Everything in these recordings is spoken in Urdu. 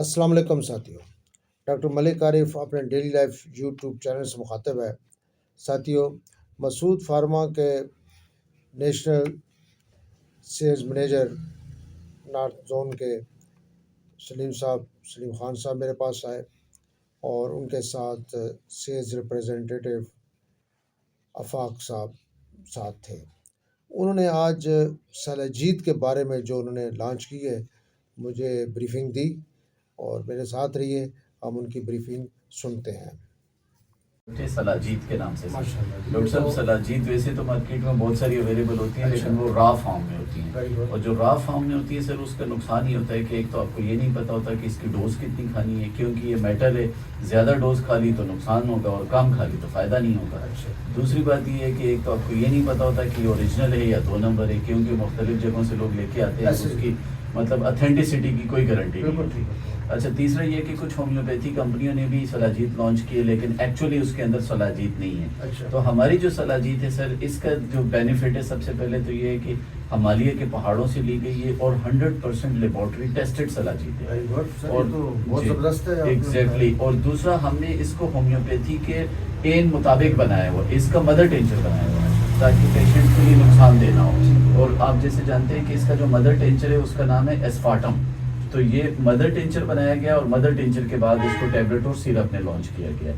السلام علیکم ساتھیوں، ڈاکٹر ملک عارف اپنے ڈیلی لائف یوٹیوب چینل سے مخاطب ہے۔ ساتھیوں، مسعود فارما کے national sales manager north zone کے سلیم خان صاحب میرے پاس آئے اور ان کے ساتھ سیلز ریپریزنٹیٹیو آفاق صاحب ساتھ تھے۔ انہوں نے آج سلاجید کے بارے میں جو انہوں نے لانچ کی ہے مجھے بریفنگ دی اور میرے ساتھ رہیے، ہم ان کی بریفنگ سنتے ہیں۔ سلاجید کے نام سے ڈاکٹر صاحب، سلاجید ویسے تو مارکیٹ میں بہت ساری اویلیبل ہوتی ہیں، لیکن وہ را فارم میں ہوتی ہیں، اور جو را فارم میں ہوتی ہے سر، اس کا نقصان یہ ہوتا ہے کہ ایک تو آپ کو یہ نہیں پتا ہوتا کہ اس کی ڈوز کتنی کھانی ہے، کیونکہ یہ میٹل ہے، زیادہ ڈوز کھا لی تو نقصان ہوگا اور کم کھا لی تو فائدہ نہیں ہوگا۔ دوسری بات یہ ہے کہ ایک تو آپ کو یہ نہیں پتا ہوتا کہ یہ اوریجنل ہے یا 2 نمبر ہے، کیونکہ مختلف جگہوں سے لوگ لے کے آتے ہیں، اس کی مطلب اتھینٹسٹی کی کوئی گارنٹی نہیں۔ اچھا، تیسرا یہ کہ کچھ ہومیوپیتھی کمپنیوں نے بھی سلاجید لانچ کی ہے، لیکن ایکچولی اس کے اندر سلاجید نہیں ہے۔ تو ہماری جو سلاجید ہے سر، اس کا جو بینیفٹ ہے سب سے پہلے تو یہ ہے کہ ہمالیہ کے پہاڑوں سے لی گئی ہے اور 100% لیبارٹری ٹیسٹڈ سلاجید ہے، اور ایگزیکٹلی، اور دوسرا ہم نے اس کو ہومیوپیتھی کے عین مطابق بنایا ہوا، اس کا مدر ٹینچر بنایا ہوا ہے تاکہ پیشنٹ کو یہ نقصان دینا ہو۔ اور آپ جیسے جانتے ہیں کہ اس کا جو مدر ٹینچر ہے اس کا نام ہے ایسفارٹم، تو یہ مدر ٹینچر بنایا گیا اور مدر ٹینچر کے بعد اس کو ٹیبلٹ اور سیرپ میں لانچ کیا گیا۔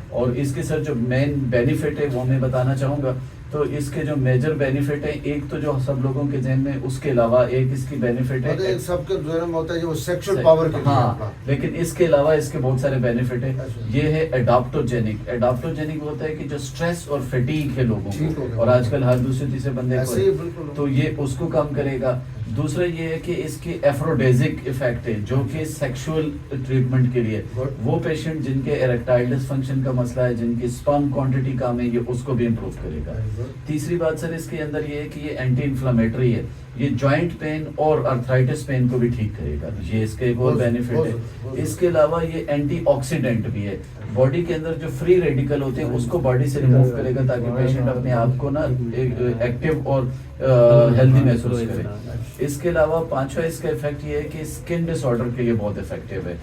اور اس کے سر جو مین بینیفٹ ہے وہ میں بتانا چاہوں گا، تو اس کے جو میجر بینیفٹ ہے، ایک تو جو سب لوگوں کے ذہن میں اس کے علاوہ ایک اس کی بینیفٹ ہے، سب کے ذہن میں ہوتا ہے جو سیکشل پاور کے، ہاں، لیکن اس کے علاوہ اس کے بہت سارے بینیفٹ ہے۔ یہ ہے اڈاپٹوجینک۔ اڈاپٹوجینک ہوتا ہے کہ جو سٹریس اور فٹیگ ہے لوگوں کو، اور آج کل ہر دوسرے تیسرے بندے کو، تو یہ اس کو کم کرے گا۔ دوسرا یہ ہے کہ اس کے ایفروڈیزک ایفیکٹ ہے، جو کہ سیکشول ٹریٹمنٹ کے لیے، وہ پیشنٹ جن کے ایریکٹائل ڈسفنکشن کا مسئلہ ہے، جن کی سپرم کوانٹٹی کم ہے، یہ اس کو بھی امپروو کرے گا۔ تیسری بات سر اس کے اندر یہ ہے کہ یہ اینٹی انفلیمیٹری ہے، یہ جوائنٹ پین اور ارتھرائٹس پین کو بھی ٹھیک کرے گا، یہ اس کا ایک اور بینیفٹ ہے۔ اس کے علاوہ یہ اینٹی آکسیڈنٹ بھی ہے، باڈی کے اندر جو فری ریڈیکل ہوتے ہیں اس کو باڈی سے ریموو کرے گا تاکہ پیشنٹ اپنے آپ کو نا ایکٹیو اور ہیلدی محسوس کرے۔ اس کے علاوہ پانچواں اس کا افیکٹ یہ ہے کہ اسکن ڈس آرڈر کے لیے بہت افیکٹو ہے،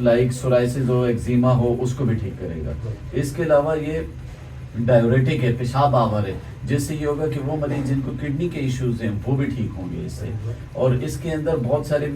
لائک سورائسس ہو، ایکزیما ہو، اس کو بھی ٹھیک کرے گا۔ اس کے علاوہ یہ ڈائیوریٹک ہے، پیشاب آور ہے، جس سے یہ ہوگا کہ وہ مریض جن کو کڈنی کے ایشوز ہیں وہ بھی ٹھیک ہوں گے اس سے۔ اور اس کے اندر بہت سارے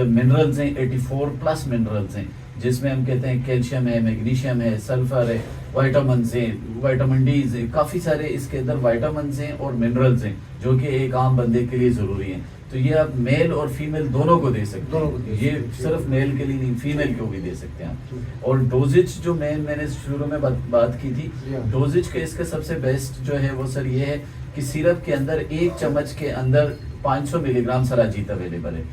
منرلز ہیں، 84+ منرلز ہیں، جس میں ہم کہتے ہیں کیلشیم ہے، میگنیشیم ہے، سلفر ہے، وائٹامنز ہیں، وائٹامن ڈیز ہیں، کافی سارے اس کے اندر وائٹامنز ہیں اور منرلز ہیں جو کہ ایک عام بندے کے لیے ضروری ہیں۔ تو یہ آپ میل اور فیمیل دونوں کو دے سکتے ہیں، یہ صرف میل کے لیے نہیں، فیمیل کو بھی دے سکتے ہیں۔ اور ڈوزج جو میں نے شروع میں بات کی تھی، ڈوزج کا اس کا سب سے بیسٹ جو ہے وہ سر یہ ہے کہ سیرپ کے اندر 1 چمچ کے اندر 500 ملی گرام سلاجید اویلیبل ہے،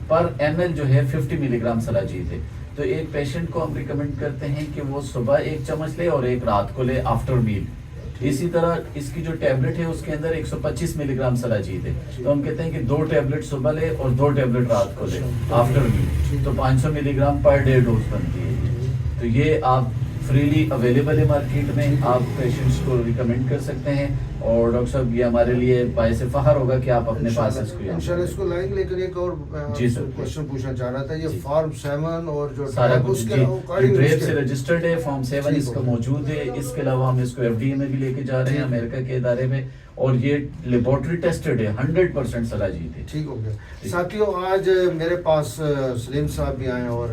پر ml جو ہے 50 ملی گرام سلاجید ہے۔ تو ایک پیشنٹ کو ہم ریکمینڈ کرتے ہیں کہ وہ صبح 1 چمچ لے اور 1 رات کو لے آفٹر میل۔ اسی طرح اس کی جو ٹیبلٹ ہے اس کے اندر 125 ملی گرام سلاجید ہے، تو ہم کہتے ہیں کہ 2 ٹیبلٹ صبح لے اور 2 ٹیبلٹ رات کو لے آفٹر میل، تو 500 ملی گرام پر ڈے ڈوز بنتی ہے۔ تو یہ آپ فریلی اویلیبل ہے مارکیٹ میں، آپ پیشنٹس کو ریکمینڈ کر سکتے ہیں، اور ڈاکٹر صاحب یہ ہمارے لیے باعث فخر ہوگا کہ آپ اپنے پاس اس کو انشاءاللہ اس کو لائیں گے۔ لیکن ایک اور کوشچن پوچھنا چاہ رہا تھا، یہ فارم 7 اور جو سارا کچھ ٹریپ سے رجسٹرڈ ہے، فارم 7 اس کا موجود ہے۔ اس کے علاوہ ہم اس کو FDA میں بھی لے کے جا رہے ہیں، امریکہ کے ادارے میں، اور یہ لیبارٹری ٹیسٹڈ ہے، 100% سلاجید ہے۔ ٹھیک ہو گیا ساتھیوں، آج میرے پاس سلیم صاحب بھی آئے اور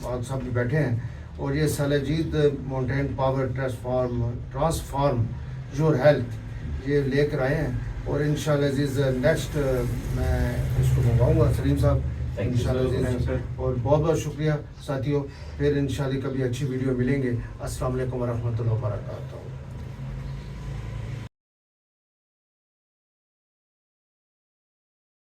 فاروق صاحب بھی بیٹھے ہیں، اور یہ Shilajit mountain power transform your health یہ لے کر آئے ہیں، اور انشاءاللہ عزیز نیکسٹ میں اس کو منگواؤں گا سلیم صاحب انشاءاللہ عزیز۔ اور بہت بہت شکریہ ساتھیوں، پھر انشاءاللہ کبھی اچھی ویڈیو ملیں گے۔ السلام علیکم ورحمۃ اللہ وبرکاتہ۔